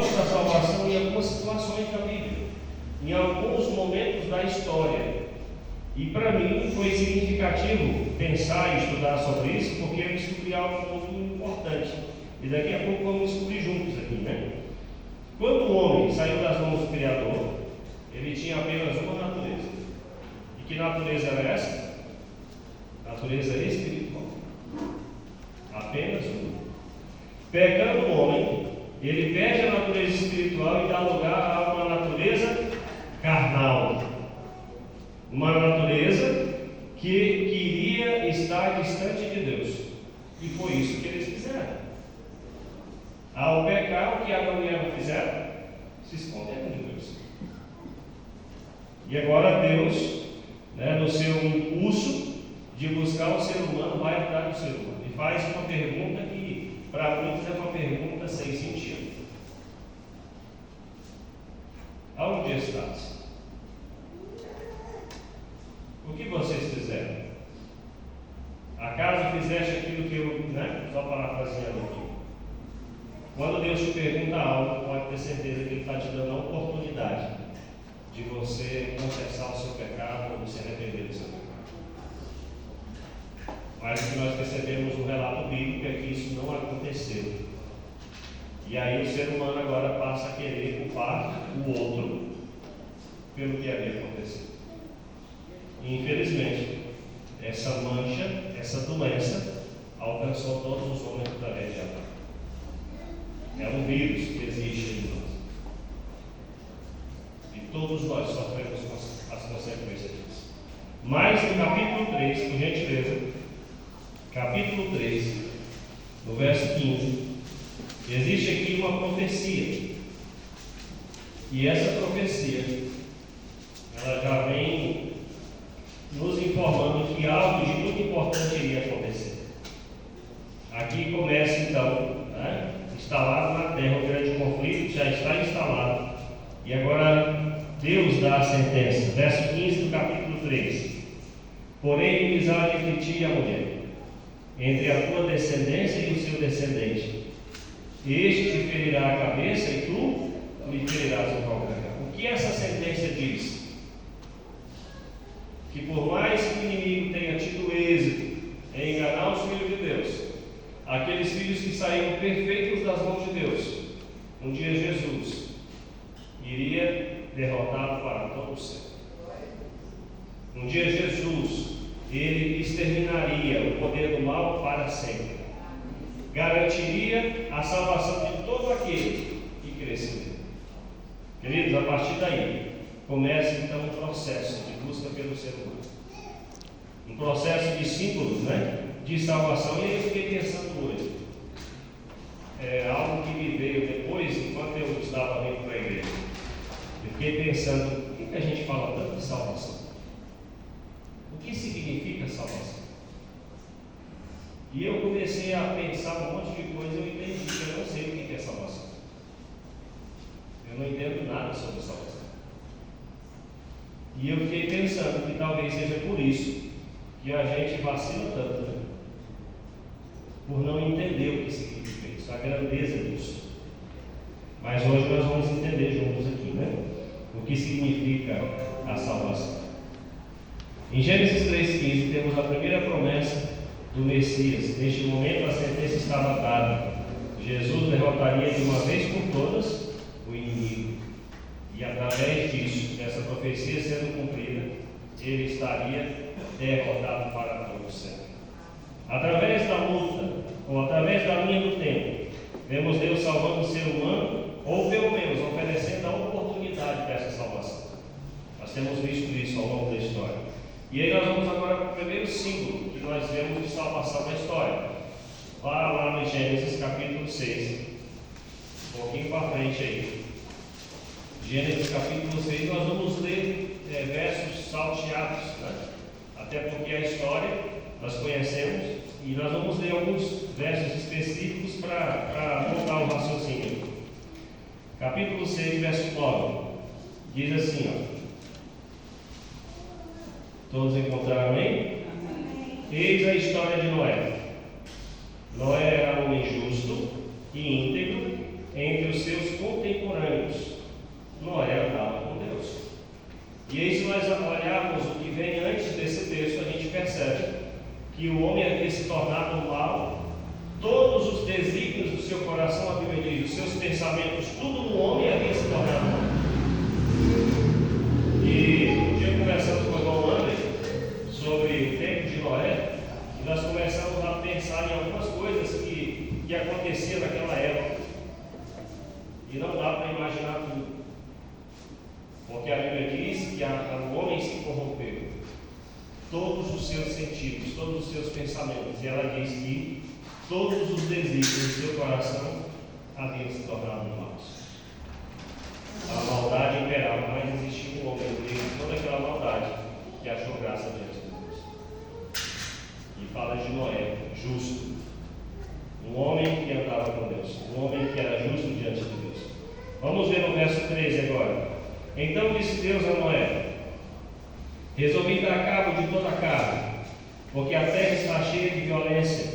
propósito da salvação em algumas situações da Bíblia, em alguns momentos da história. E para mim foi significativo pensar e estudar sobre isso, porque eu descobri algo muito importante. E daqui a pouco vamos descobrir juntos aqui, né? Quando o homem saiu das mãos do Criador, ele tinha apenas uma natureza. E que natureza era essa? Natureza espiritual. Apenas uma. Pecando o homem, ele perde a natureza espiritual e dá lugar a uma natureza carnal. Uma natureza que queria estar distante de Deus. E foi isso que eles fizeram. Ao pecar, o que Adão e Eva fizeram? Se esconderam de Deus. E agora Deus, no seu impulso de buscar o ser humano, vai atrás do ser humano. E faz uma pergunta que, para muitos, é uma pergunta sem sentido. Aonde estás? O que vocês fizeram? Acaso fizeste aquilo que eu, só parafraseando aqui. Quando Deus te pergunta algo, pode ter certeza que Ele está te dando a oportunidade de você confessar o seu pecado ou de se arrepender do seu pecado. Mas o que nós percebemos no relato bíblico é que isso não aconteceu. E aí o ser humano agora passa a querer culpar o outro pelo que havia acontecido. E infelizmente, essa mancha, essa doença, alcançou todos os homens através de Adão. É um vírus que existe em nós. E todos nós sofremos as consequências disso. Mas no capítulo 3, por gentileza, capítulo 3, no verso 15, existe aqui uma profecia. E essa profecia, ela já vem nos informando que algo de muito importante iria acontecer. Aqui começa então, instalado na terra, o grande conflito já está instalado. E agora Deus dá a sentença. Verso 15 do capítulo 3. Porém, inimizade entre ti e a mulher, entre a tua descendência e o seu descendente. Este te ferirá a cabeça e tu lhe ferirás o calcanhar. O que essa sentença diz? Que por mais que o inimigo tenha tido êxito em enganar os filhos de Deus, aqueles filhos que saíram perfeitos das mãos de Deus, um dia Jesus iria derrotá-lo para todo o sempre. Um dia Jesus, ele exterminaria o poder do mal para sempre. Garantiria a salvação de todo aquele que cresce nele. Queridos, a partir daí, começa então um processo de busca pelo ser humano. Um processo de símbolos, de salvação. E eu fiquei pensando hoje, algo que me veio depois, enquanto eu estava vindo para a igreja. Eu fiquei pensando, por que a gente fala tanto de salvação? O que significa salvação? E eu comecei a pensar um monte de coisa e eu entendi que eu não sei o que é salvação. Eu não entendo nada sobre salvação. E eu fiquei pensando que talvez seja por isso que a gente vacila tanto, por não entender o que significa isso, a grandeza disso. Mas hoje nós vamos entender juntos aqui, o que significa a salvação. Em Gênesis 3,15 temos a primeira promessa do Messias. Neste momento a sentença estava dada. Jesus derrotaria de uma vez por todas o inimigo. E através disso, dessa profecia sendo cumprida, ele estaria derrotado para todo sempre. Através da luta, ou através da linha do tempo, vemos Deus salvando o ser humano, ou pelo menos oferecendo a oportunidade dessa salvação. Nós temos visto isso ao longo da história. E aí nós vamos agora para o primeiro símbolo que nós vemos de salvação na história. Vá lá no Gênesis capítulo 6, um pouquinho para frente aí. Gênesis capítulo 6, nós vamos ler versos salteados, até porque a história nós conhecemos, e nós vamos ler alguns versos específicos para montar o raciocínio. Capítulo 6, verso 9, diz assim, todos encontraram aí? Eis a história de Noé. Noé era um homem justo e íntegro entre os seus contemporâneos. contemporâneos. Noé andava com Deus. E aí, se nós olharmos o que vem antes desse texto, a gente percebe que o homem havia se tornado mal, todos os desígnios do seu coração, a Bíblia diz, os seus pensamentos, tudo no homem havia se tornado mal. E um dia conversamos com o irmão André sobre o tempo de Noé, e nós começamos a pensar em algumas coisas que aconteciam naquela época. E não dá para imaginar tudo. Porque a Bíblia diz que o homem se corrompeu. Todos os seus sentidos, todos os seus pensamentos. E ela diz que todos os desígnios do seu coração haviam se tornado maus. A maldade imperava, mas existia um homem no meio de toda aquela maldade que achou graça diante de Deus. E fala de Noé, justo. Um homem que andava com Deus. Um homem que era justo diante de Deus. Vamos ver no verso 13 agora. Então disse Deus a Noé: resolvi dar cabo de toda a carne, porque a terra está cheia de violência,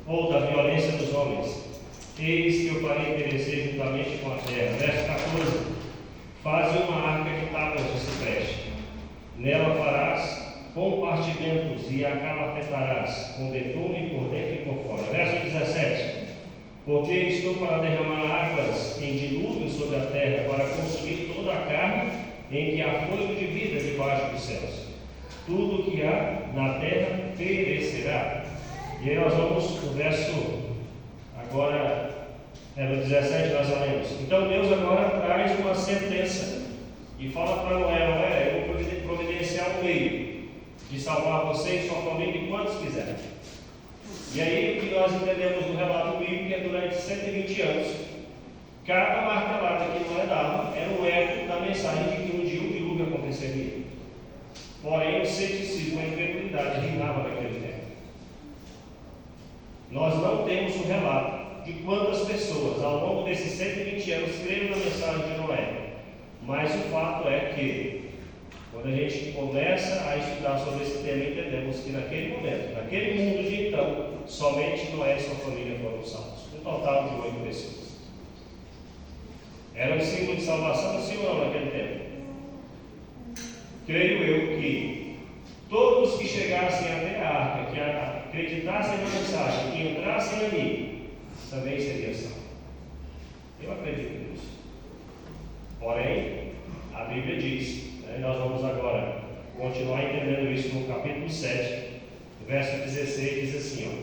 ou da violência dos homens. Eis que eu farei perecer juntamente com a terra. Verso 14: faze uma arca de tábuas de cipreste. Nela farás compartimentos e a calafetarás, com betume por dentro e por fora. Verso 17: porque estou para derramar águas em dilúvio sobre a terra, para consumir toda a carne em que há fôlego de vida debaixo dos céus. Tudo que há na terra perecerá. E aí nós vamos no verso, agora no 17 nós lemos. Então Deus agora traz uma sentença e fala para Noé: Noé, eu vou providenciar um meio de salvar você e sua família e quantos quiserem. E aí o que nós entendemos no relato bíblico é que durante 120 anos, cada martelada que Noé dava era um eco da mensagem de que um dia o dilúvio aconteceria. Porém, o ceticismo, a incredulidade reinava naquele tempo. Nós não temos o relato de quantas pessoas ao longo desses 120 anos creram na mensagem de Noé. Mas o fato é que quando a gente começa a estudar sobre esse tema, entendemos que naquele momento, naquele mundo de então, somente Noé e sua família foram salvos. Um total de 8 pessoas. Era um símbolo de salvação, sim ou não, naquele tempo? Creio eu que todos que chegassem até a arca, que acreditassem na mensagem, que entrassem ali, também seriam salvos. Eu acredito nisso. Porém, a Bíblia diz, nós vamos agora continuar entendendo isso no capítulo 7, verso 16, diz assim,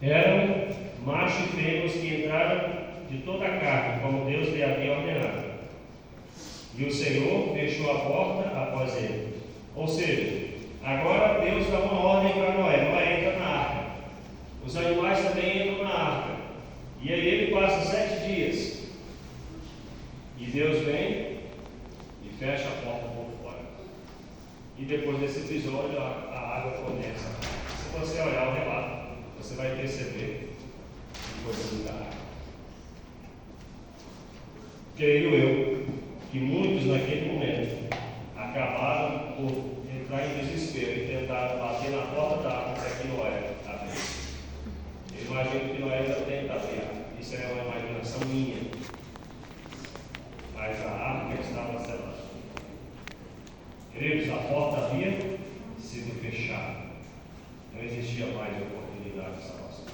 eram machos e fêmeas que entraram de toda a carne, como Deus lhe havia ordenado. E o Senhor fechou a porta após ele. Ou seja, agora Deus dá uma ordem para Noé: Noé, entra na arca. Os animais também entram na arca. E aí ele passa 7 dias. E Deus vem e fecha a porta por fora. E depois desse episódio, a água começa. Se você olhar o relato, você vai perceber que foi muita água. Creio eu que muitos naquele momento acabaram por entrar em desespero e tentar bater na porta da arca para que Noé abrisse. Eu imagino que Noé ainda tenta abrir. Isso é uma imaginação minha. Mas a arca estava selada. Queridos, a porta havia sido fechada. Não existia mais oportunidade de salvação.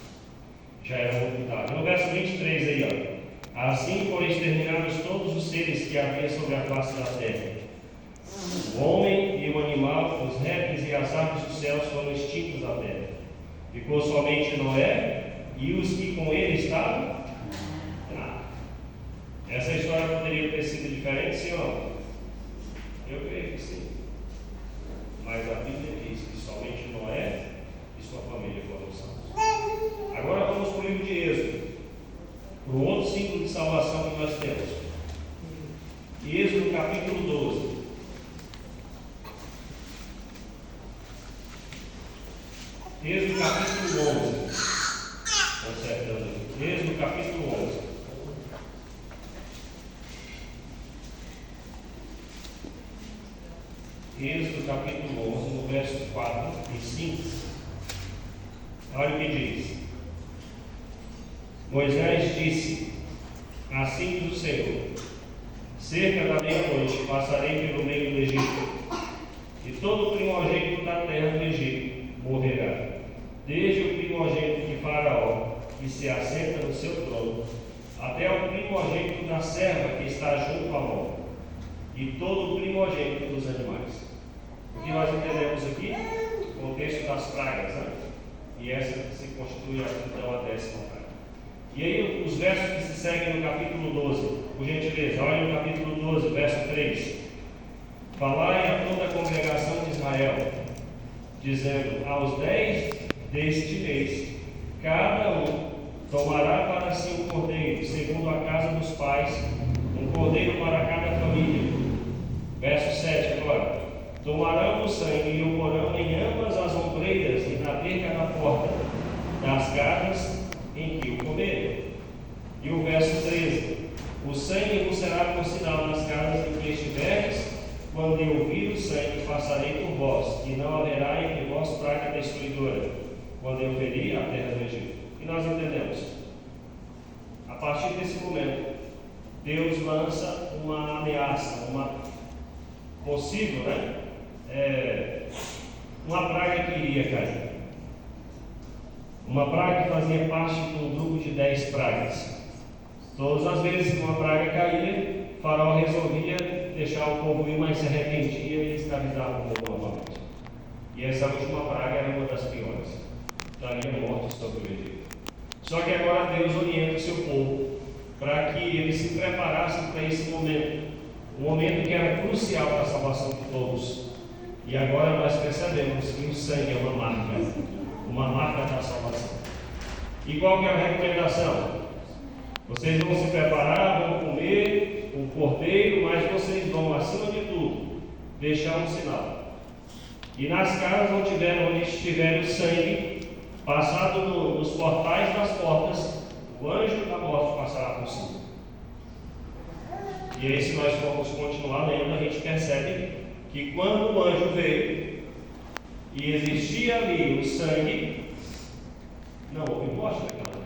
Já era muito tarde. No verso 23 aí, assim foram exterminados todos os seres que havia sobre a face da terra. O homem e o animal, os répteis e as aves dos céus foram extintos da terra. Ficou somente Noé e os que com ele estavam. Essa história poderia ter sido diferente, sim ou não? Eu creio que sim. Mas a Bíblia diz que somente Noé e sua família foram salvos. Agora vamos para o livro de Êxodo, para o outro símbolo de salvação que nós temos. Êxodo capítulo 12. Êxodo capítulo 11. Consertando. Êxodo capítulo 11. Êxodo capítulo 11, no verso 4 e 5. Olha o que diz. Moisés disse: assim diz o Senhor: cerca da meia-noite passarei pelo meio do Egito, e todo primogênito da terra do Egito morrerá, desde o primogênito de Faraó, que se assenta no seu trono, até o primogênito da serva que está junto à mão, e todo o primogênito dos animais. O que nós entendemos aqui? O contexto das pragas, né? E essa se constitui então a 10ª praga. E aí os versos que se seguem no capítulo 12, por gentileza, olha no capítulo 12, verso 3. Falai a toda a congregação de Israel, dizendo: aos 10 deste mês, cada um tomará para si um cordeiro, segundo a casa dos pais, um cordeiro para cada família. Verso 7 agora. Tomarão o sangue e o porão em ambas as ombreiras e na verga da porta das casas em que o comerem. E o verso 13: o sangue vos será por sinal nas casas em que estiveres. Quando eu vir o sangue, passarei por vós, e não haverá entre vós praga destruidora, quando eu ferir a terra do Egito. E nós entendemos, a partir desse momento, Deus lança uma ameaça, uma possível, uma praga que iria cair. Uma praga que fazia parte do grupo de 10 pragas. Todas as vezes que uma praga caía, Faraó resolvia deixar o povo ir, mas se arrependia e escravizava o povo novamente. E essa última praga era uma das piores. Traria morte sobre o Egito. Só que agora Deus orienta o seu povo para que eles se preparassem para esse momento. Um momento que era crucial para a salvação de todos. E agora nós percebemos que o sangue é uma marca da salvação. E qual que é a recomendação? Vocês vão se preparar, vão comer o cordeiro, mas vocês vão, acima de tudo, deixar um sinal. E nas casas onde estiver o sangue, passado nos portais das portas, o anjo da morte passará por cima. E aí, se nós formos continuar lendo, a gente percebe que quando o anjo veio e existia ali o sangue, não houve morte naquela casa.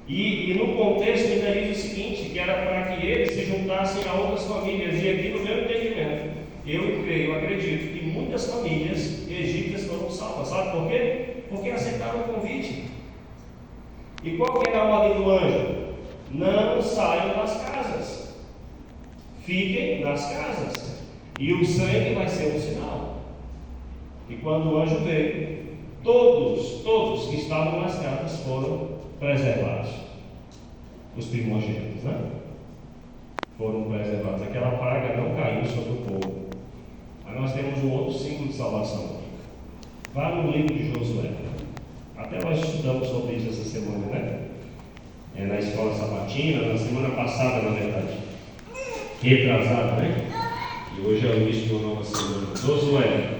E no contexto ainda diz o seguinte, que era para que eles se juntassem a outras famílias. E aqui no meu entendimento, eu acredito que muitas famílias egípcias foram salvas. Sabe por quê? Porque aceitaram o convite. E qual que era a ordem do anjo? Não saiam das casas. Fiquem nas casas. E o sangue vai ser um sinal. E quando o anjo veio, todos que estavam nas casas foram preservados. Os primogênitos, foram preservados. Aquela praga não caiu sobre o povo. Mas nós temos um outro símbolo de salvação. Vá no livro de Josué. Até nós estudamos sobre isso essa semana, na escola sabatina, na semana passada, na verdade. Retrasada, E hoje é o início de uma nova semana. Josué,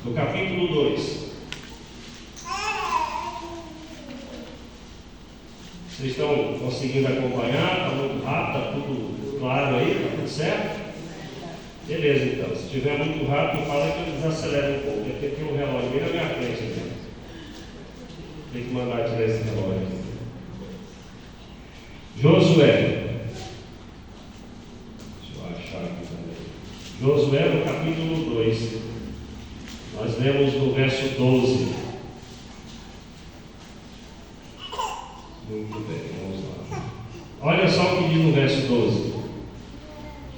no capítulo 2. Vocês estão conseguindo acompanhar? Está muito rápido, está tudo claro aí? Está tudo certo? Beleza, então. Se estiver muito rápido, fala que eu desacelero um pouco. Porque tem um relógio bem na minha frente aqui. Tem que mandar tirar esse relógio. Josué. Deixa eu achar aqui também. Josué, no capítulo 2. Nós lemos no verso 12. Muito bem, vamos lá. Olha só o que diz no verso 12.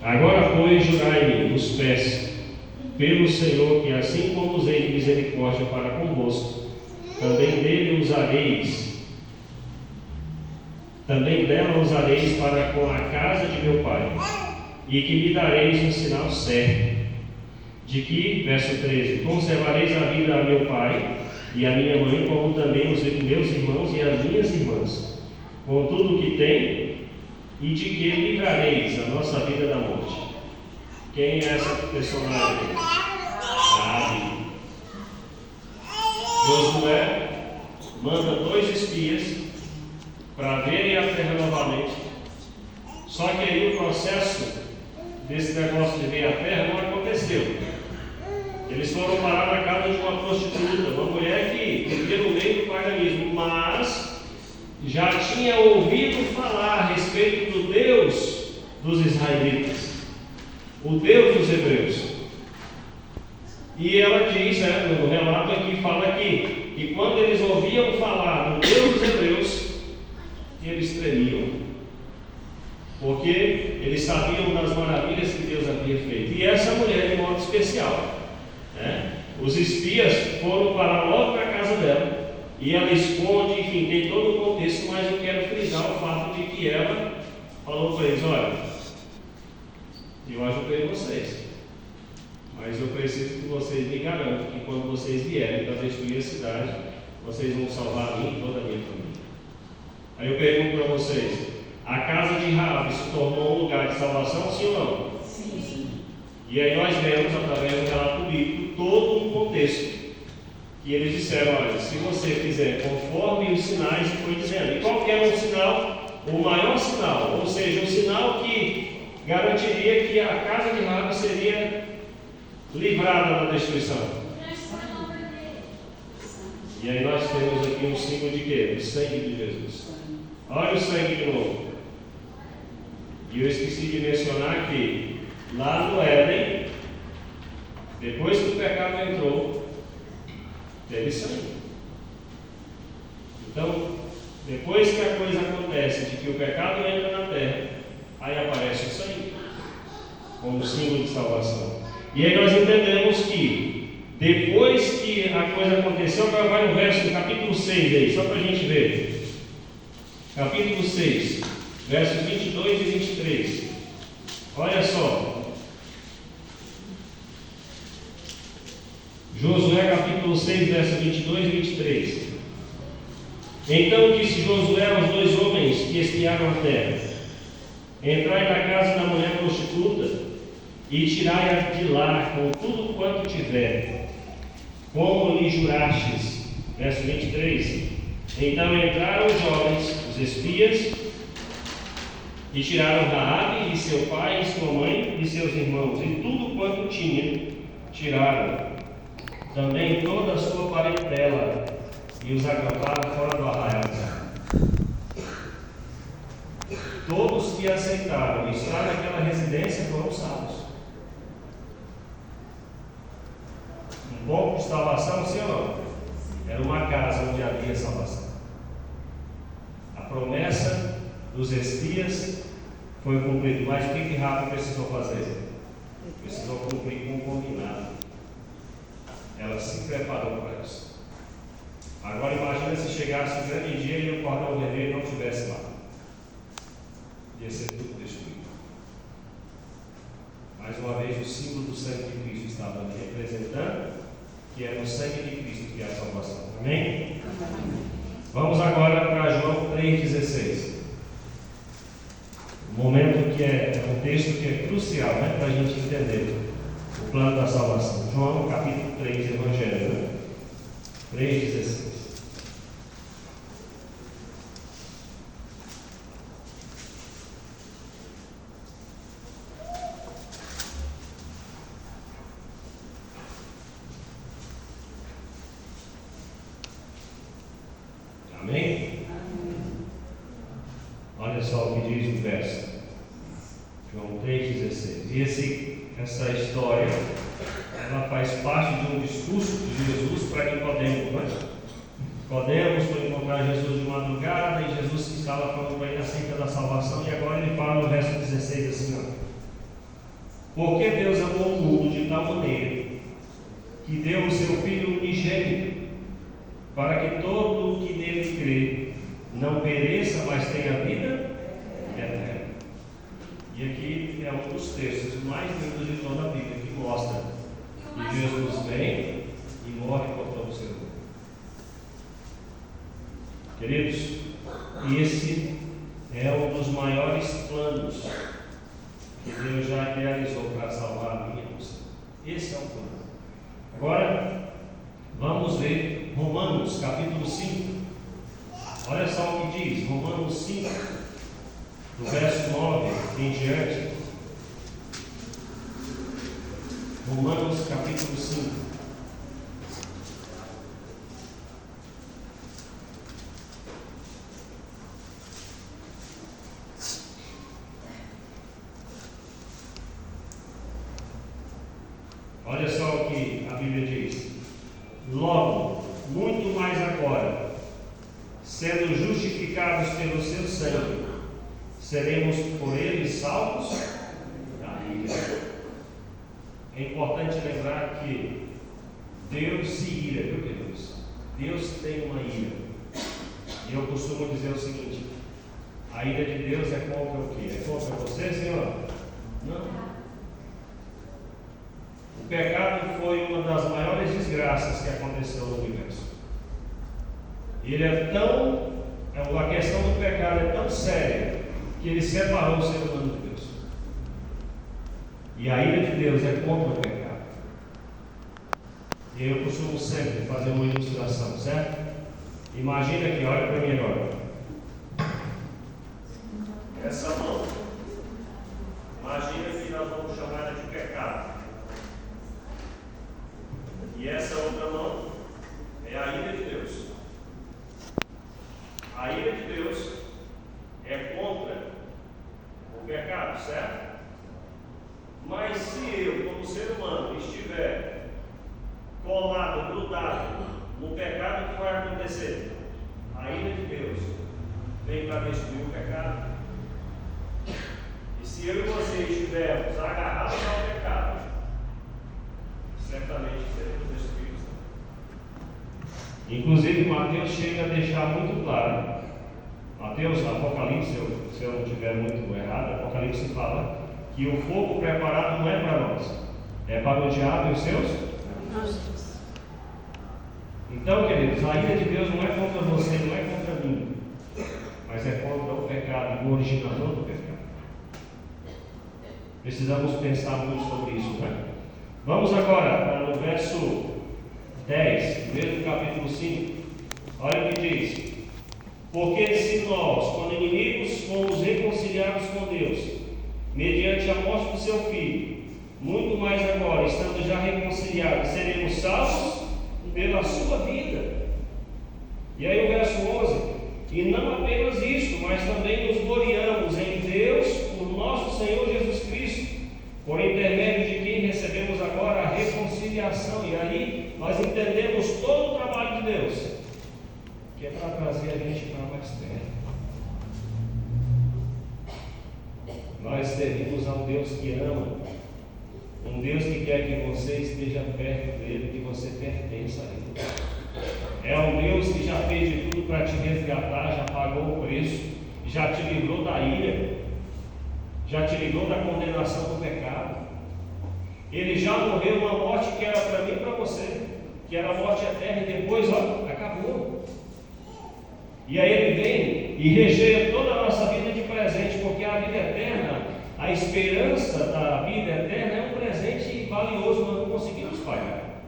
Agora, pois, jurai-me os pés, pelo Senhor, que assim como usei de misericórdia para convosco, também dela usareis para com a casa de meu pai, e que me dareis um sinal certo, de que, verso 13, conservareis a vida a meu pai e a minha mãe, como também os meus irmãos e as minhas irmãs, com tudo o que tem, e de que livrareis a nossa vida da morte. Quem é essa personagem? Raabe. Josué manda 2 espias para verem a terra novamente. Só que aí o processo desse negócio de ver a terra não aconteceu. Eles foram parar na casa de uma prostituta, uma mulher que vivia no meio do paganismo, mas já tinha ouvido falar a respeito do Deus dos israelitas, o Deus dos hebreus. E ela diz, no relato aqui, fala aqui, que quando eles ouviam falar do Deus dos hebreus, eles tremiam, porque eles sabiam das maravilhas que Deus havia feito. E essa mulher, de modo especial, os espias foram parar logo para a casa dela, e ela esconde, enfim, tem todo o contexto, mas eu quero frisar o fato de que ela falou para eles: olha, eu ajudei vocês, mas eu preciso que vocês me garantam que quando vocês vierem para destruir a cidade, vocês vão salvar a mim e toda a minha família. Aí eu pergunto para vocês: a casa de Raabe se tornou um lugar de salvação, sim ou não? Sim. E aí nós vemos, através do relato bíblico, todo um contexto que eles disseram: olha, se você fizer conforme os sinais que foi dizendo. E qual que era o sinal? O maior sinal, ou seja, o sinal que garantiria que a casa de Raabe seria livrada da destruição. E aí nós temos aqui um símbolo de quê? Do sangue de Jesus. Olha o sangue de novo. E eu esqueci de mencionar que lá no Éden, depois que o pecado entrou, teve sangue. Então, depois que a coisa acontece de que o pecado entra na terra, aí aparece o sangue como símbolo de salvação. E aí nós entendemos que depois que a coisa aconteceu, agora vai no verso do capítulo 6 aí, só para a gente ver. Capítulo 6, versos 22 e 23. Olha só. Josué capítulo 6, versos 22 e 23. Então disse Josué aos 2 homens que espiaram a terra: entrai na casa da mulher prostituta e tirai-a de lá com tudo quanto tiver, como lhe jurastes. Verso 23. Então entraram os jovens, os espias, e tiraram Raabe e seu pai, e sua mãe e seus irmãos, e tudo quanto tinha tiraram, também toda a sua parentela, e os acamparam fora do arraial. Todos que aceitaram estar naquela residência foram salvos. Um pouco de salvação, sim ou não? Era uma casa onde havia salvação. A promessa dos espias foi cumprida. Mas o que Raabe precisou fazer? Precisou cumprir com o combinado. Ela se preparou para isso. Agora imagina se chegasse um grande dia e o cordão vermelho não estivesse lá. Ia ser tudo destruído. Mais uma vez, o símbolo do sangue de Cristo estava ali representando que é no sangue de Cristo que é a salvação. Amém? Vamos agora para João 3,16. Um momento que é um texto que é crucial, para a gente entender o plano da salvação. João capítulo 3, Evangelho, 3,16. Amém? Olha só o que diz o verso. João 3,16. E essa história, ela faz parte de um discurso de Jesus para Nicodemos. Nicodemos foi encontrar Jesus de madrugada e Jesus estava falando para ele acerca da salvação, e agora ele fala no verso 16 assim: porque Deus amou o mundo de tal maneira que deu o seu Filho unigênito, para que todo o que nele crê não pereça, mas tenha vida eterna. E aqui é um dos textos mais lindos de toda a Bíblia, que mostra que Jesus vem e morre por todo o ser humano. Queridos, esse é um dos maiores planos que Deus já realizou para salvar a minha e você. Esse é o plano. Agora, vamos ver Romanos capítulo 5. Olha só o que diz, Romanos 5, do verso 9 em diante. Romanos capítulo 5. Olha só o que a Bíblia diz. Logo, muito mais agora, sendo justificados pelo seu sangue, seremos por ele salvos da ira. É importante lembrar que Deus se ira, viu, queridos? Deus tem uma ira. E eu costumo dizer o seguinte: a ira de Deus é contra o quê? É contra você, Senhor? Não. O pecado foi uma das maiores desgraças que aconteceu no universo. Ele a questão do pecado é tão séria que ele separou o ser humano de Deus. E a ira de Deus é contra o pecado. E eu costumo sempre fazer uma ilustração, certo? Imagina aqui, olha para mim agora. Essa mão, imagina que nós vamos chamar ela de pecado. E essa outra mão é a ira de Deus. A ira de Deus é contra o pecado, certo? Mas se eu, como ser humano, estiver colado, grudado no pecado, o que vai acontecer? A ira de Deus vem para destruir o pecado. E se eu e você estivermos agarrados ao pecado, certamente seremos destruídos. Inclusive, Mateus chega a deixar muito claro. Mateus, Apocalipse, se eu não estiver muito errado, Apocalipse fala que o fogo preparado não é para nós, é para o diabo e os seus anjos. Então, queridos, a ira de Deus não é contra você, não é contra mim, mas é contra o pecado, o originador do pecado. Precisamos pensar muito sobre isso, né? Vamos agora para o verso 10, mesmo capítulo 5. Olha o que diz: porque se nós, quando inimigos, fomos reconciliados com Deus, mediante a morte do seu Filho, muito mais agora, estando já reconciliados, seremos salvos pela sua vida. E aí o verso 11: e não apenas isto, mas também nos gloriamos em Deus, o nosso Senhor Jesus Cristo, por intermédio de quem recebemos agora a reconciliação. E aí nós entendemos todo o trabalho de Deus, que é para trazer a gente para mais perto. Nós servimos a um Deus que ama, um Deus que quer que você esteja perto dele, que você pertença a ele. É um Deus que já fez de tudo para te resgatar, já pagou o preço, já te livrou da ira, já te livrou da condenação do pecado. Ele já morreu uma morte que era para mim e para você, que era a morte eterna, e depois, acabou. E aí ele vem e recheia toda a nossa vida de presente, porque a vida eterna, a esperança da vida eterna é um presente valioso, nós não conseguimos pagar.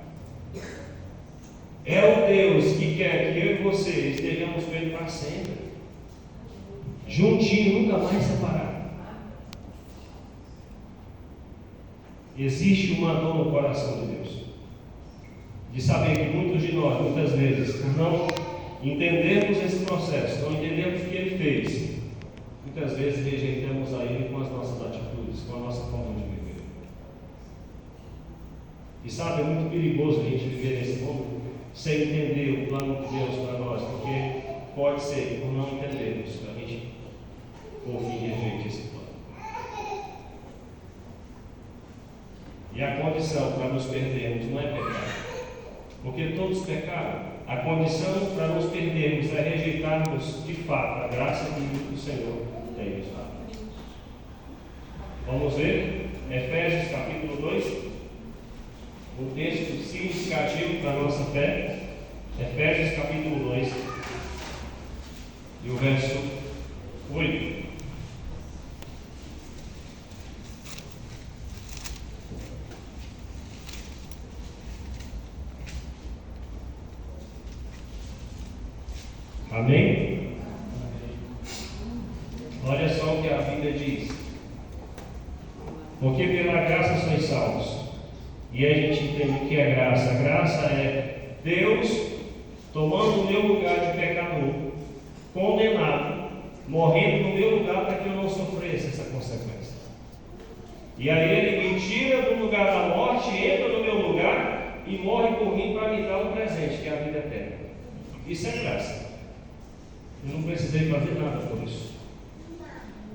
É o Deus que quer que eu e você estejamos com Ele para sempre, juntinho, nunca mais separado. Existe uma dor no coração de Deus, de saber que muitos de nós, muitas vezes, por não entendermos esse processo, não entendermos o que Ele fez, muitas vezes rejeitamos a Ele com as nossas atitudes, com a nossa forma de viver. E sabe, é muito perigoso a gente viver nesse mundo sem entender o plano de Deus para nós, porque pode ser que por não entendermos, a gente por fim rejeite esse plano. E a condição para nos perdermos não é pecado, porque todos pecaram. A condição para nos perdermos é rejeitarmos de fato a graça que o Senhor tem nos dado. Vamos ver Efésios capítulo 2, um texto significativo para a nossa fé. Efésios capítulo 2 e o verso 8. Amém? Olha só o que a Bíblia diz: porque pela graça sois salvos, E aí a gente entende o que é graça. A graça é Deus tomando o meu lugar de pecador, condenado, morrendo no meu lugar para que eu não sofresse essa consequência. E aí Ele me tira do lugar da morte, entra no meu lugar e morre por mim para me dar um presente, que é a vida eterna. Isso é graça. Eu não precisei fazer nada por isso.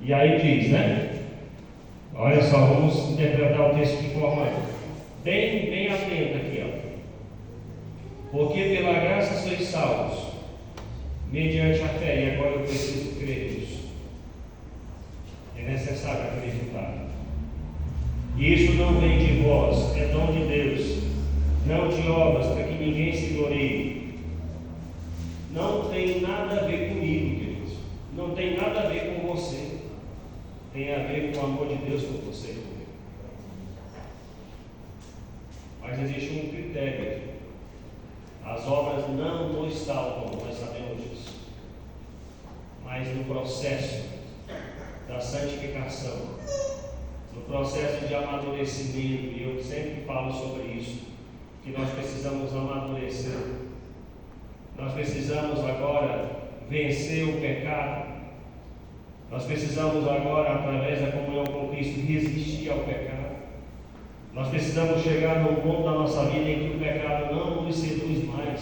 E aí diz, né? Olha só, vamos interpretar o texto de forma bem atenta aqui, ó. Porque pela graça sois salvos, mediante a fé, e agora eu preciso crer nisso. É necessário acreditar. E isso não vem de vós, é dom de Deus, não de obras, para que ninguém se glorie. Não tem nada a ver comigo, queridos. Não tem nada a ver com você. Tem a ver com o amor de Deus por você. Mas existe um critério aqui. As obras não nos salvam, nós sabemos disso. Mas no processo da santificação, no processo de amadurecimento, e eu sempre falo sobre isso, que nós precisamos amadurecer. Nós precisamos agora vencer o pecado. Nós precisamos agora, através da comunhão com Cristo, resistir ao pecado. Nós precisamos chegar num ponto da nossa vida em que o pecado não nos seduz mais.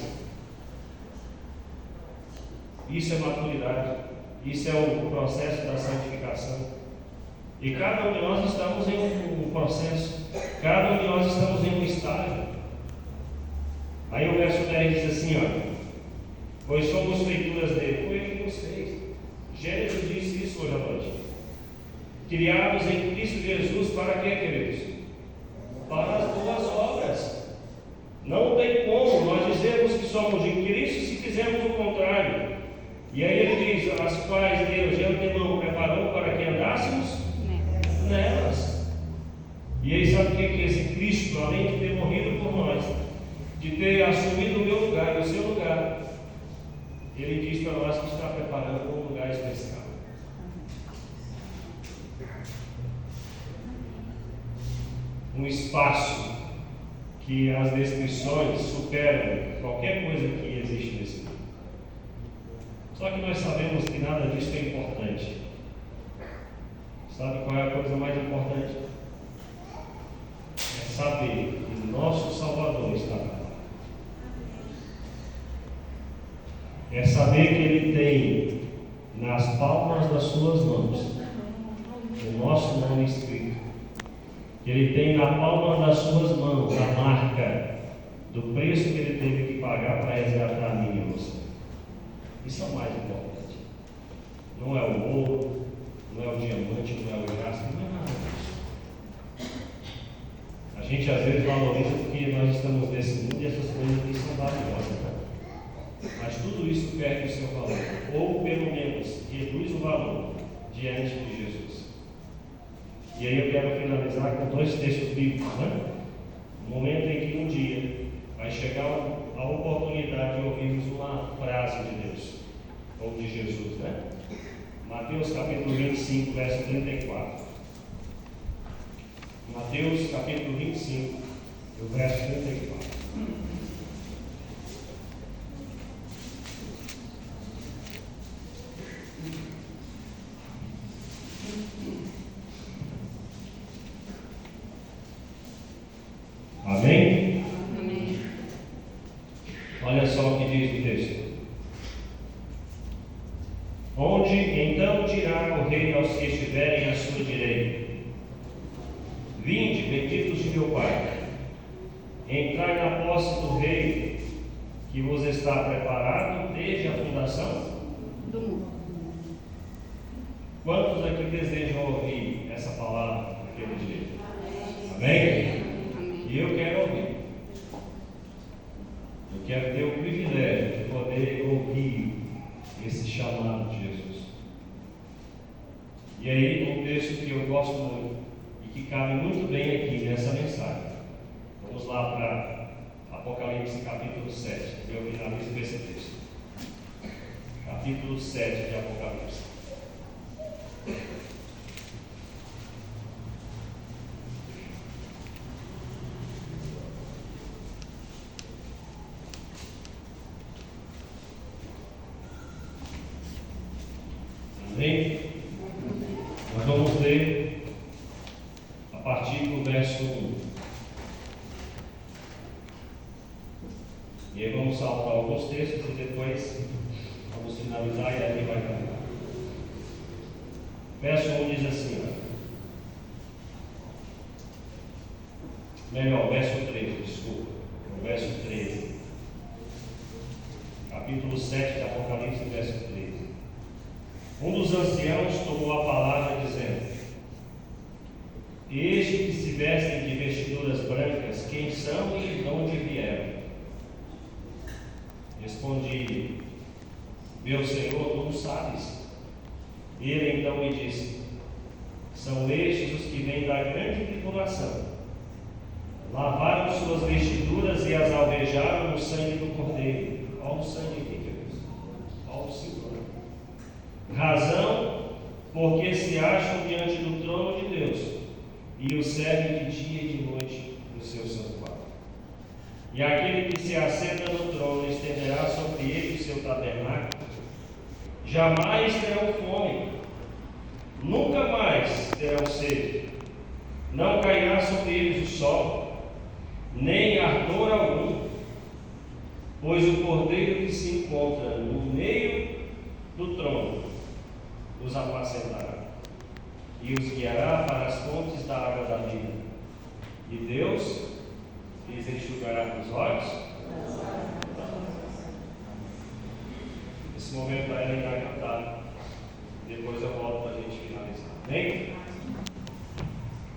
Isso é maturidade. Isso é o processo da santificação. E cada um de nós estamos em um processo. Cada um de nós estamos em um estágio. Aí o verso 10 diz assim, ó. Pois somos feituras dele. Foi ele que nos fez. Gênesis disse isso hoje à noite. Criados em Cristo Jesus para quê, queridos? Para as boas obras. Não tem como nós dizermos que somos de Cristo se fizermos o contrário. E aí ele diz, as quais Deus de antemão preparou para que andássemos nelas. E aí sabe o que é esse Cristo, além de ter morrido por nós, de ter assumido o meu lugar e o seu lugar, ele diz para nós que está preparando um lugar especial. Um espaço que as descrições superam qualquer coisa que existe nesse mundo. Só que nós sabemos que nada disso é importante. Sabe qual é a coisa mais importante? É saber que o nosso Salvador está lá. É saber que Ele tem nas palmas das suas mãos o nosso nome escrito. Que Ele tem na palma das suas mãos a marca do preço que Ele teve que pagar para resgatar a mim e você. Isso é o mais importante. Não é o ouro, não é o diamante, não é o graça, não é nada disso. A gente às vezes valoriza porque nós estamos nesse mundo e essas coisas aqui são valiosas. Mas tudo isso perde o seu valor, ou pelo menos reduz o valor diante de Jesus. E aí eu quero finalizar com dois textos bíblicos, né? No momento em que um dia vai chegar a oportunidade de ouvirmos uma frase de Deus, ou de Jesus, né? Mateus capítulo 25, verso 34. Mateus capítulo 25, o verso 34. Amém? Amém. Olha só o que diz o texto. Onde então dirá o rei aos que estiverem à sua direita: Vinde, benditos de meu Pai, entrai na posse do rei que vos está preparado desde a fundação Do mundo. Quantos aqui desejam ouvir essa palavra naquele dia? Amém? Amém. E eu quero ouvir. Eu quero ter o privilégio de poder ouvir esse chamado de Jesus. E aí, um texto que eu gosto muito e que cabe muito bem aqui nessa mensagem. Vamos lá para Apocalipse capítulo 7. Eu finalizo com esse texto. Capítulo 7 de Apocalipse. Amém? Nós vamos ler a partir do verso 1. E aí vamos saltar alguns textos e depois vamos finalizar e aí vai cantar. Verso 1 diz assim, verso 13, desculpa. Verso 13. Capítulo 7 de Apocalipse, verso 13. Um dos anciãos tomou a palavra dizendo: Este que se vestem de vestiduras brancas, quem são e de onde vieram? Respondi: Meu Senhor, tu sabes. Ele então me disse: São estes os que vêm da grande tribulação. Lavaram suas vestiduras e as alvejaram no sangue do Cordeiro. Olha o sangue aqui, queridos. Olha o Senhor. Razão porque se acham diante do trono de Deus e o servem de dia e de noite no seu santuário. E aquele que se assenta no trono estenderá sobre ele o seu tabernáculo. Jamais terão fome, nunca mais terão sede. Não cairá sobre eles o sol, nem ardor algum, pois o Cordeiro que se encontra no meio do trono os apacentará e os guiará para as fontes da água da vida. E Deus lhes enxugará dos olhos. Esse momento a Ellen vai cantar. Depois eu volto para a gente finalizar. Amém?